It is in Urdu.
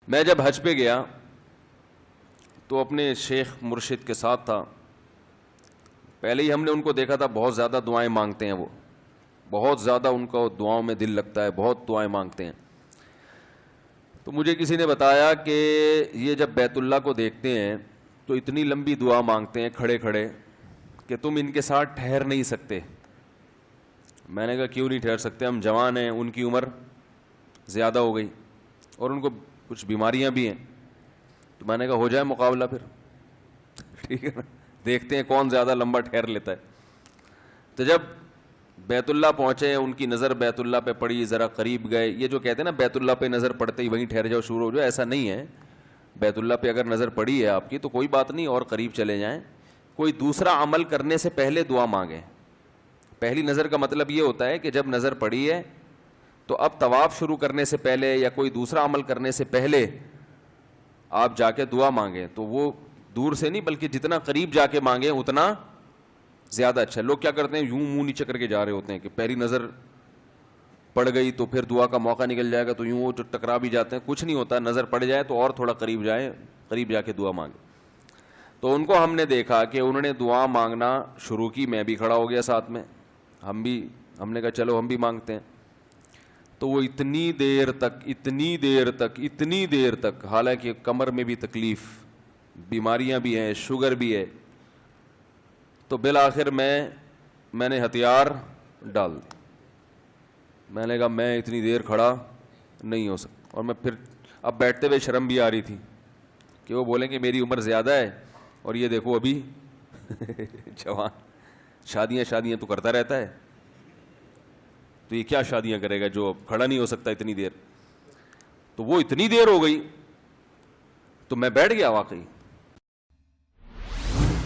میں جب حج پہ گیا تو اپنے شیخ مرشد کے ساتھ تھا. پہلے ہی ہم نے ان کو دیکھا تھا بہت زیادہ دعائیں مانگتے ہیں, وہ بہت زیادہ ان کو دعاؤں میں دل لگتا ہے, بہت دعائیں مانگتے ہیں. تو مجھے کسی نے بتایا کہ یہ جب بیت اللہ کو دیکھتے ہیں تو اتنی لمبی دعا مانگتے ہیں کھڑے کھڑے کہ تم ان کے ساتھ ٹھہر نہیں سکتے. میں نے کہا کیوں نہیں ٹھہر سکتے, ہم جوان ہیں, ان کی عمر زیادہ ہو گئی اور ان کو کچھ بیماریاں بھی ہیں. تو میں نے کہا ہو جائے مقابلہ پھر, ٹھیک ہے نا, دیکھتے ہیں کون زیادہ لمبا ٹھہر لیتا ہے. تو جب بیت اللہ پہنچے, ان کی نظر بیت اللہ پہ پڑی, ذرا قریب گئے. یہ جو کہتے ہیں نا بیت اللہ پہ نظر پڑتے ہی وہیں ٹھہر جاؤ شروع ہو جاؤ, ایسا نہیں ہے. بیت اللہ پہ اگر نظر پڑی ہے آپ کی تو کوئی بات نہیں, اور قریب چلے جائیں. کوئی دوسرا عمل کرنے سے پہلے دعا مانگیں. پہلی نظر کا مطلب یہ ہوتا ہے کہ جب نظر پڑی ہے تو اب طواف شروع کرنے سے پہلے یا کوئی دوسرا عمل کرنے سے پہلے آپ جا کے دعا مانگیں. تو وہ دور سے نہیں بلکہ جتنا قریب جا کے مانگیں اتنا زیادہ اچھا. لوگ کیا کرتے ہیں, یوں منہ نیچے کر کے جا رہے ہوتے ہیں کہ پہلی نظر پڑ گئی تو پھر دعا کا موقع نکل جائے گا, تو یوں وہ ٹکرا بھی جاتے ہیں. کچھ نہیں ہوتا, نظر پڑ جائے تو اور تھوڑا قریب جائیں, قریب جا کے دعا مانگیں. تو ان کو ہم نے دیکھا کہ انہوں نے دعا مانگنا شروع کی, میں بھی کھڑا ہو گیا ساتھ میں, ہم نے کہا چلو ہم بھی مانگتے ہیں. تو وہ اتنی دیر تک حالانکہ کمر میں بھی تکلیف, بیماریاں بھی ہیں, شوگر بھی ہے, تو بالآخر میں نے ہتھیار ڈال دی. میں نے کہا میں اتنی دیر کھڑا نہیں ہو سکتا. اور میں پھر اب بیٹھتے ہوئے شرم بھی آ رہی تھی کہ وہ بولیں کہ میری عمر زیادہ ہے اور یہ دیکھو ابھی جوان, شادیاں تو کرتا رہتا ہے, تو یہ کیا شادیاں کرے گا جو اب کھڑا نہیں ہو سکتا اتنی دیر. تو وہ اتنی دیر ہو گئی تو میں بیٹھ گیا واقعی.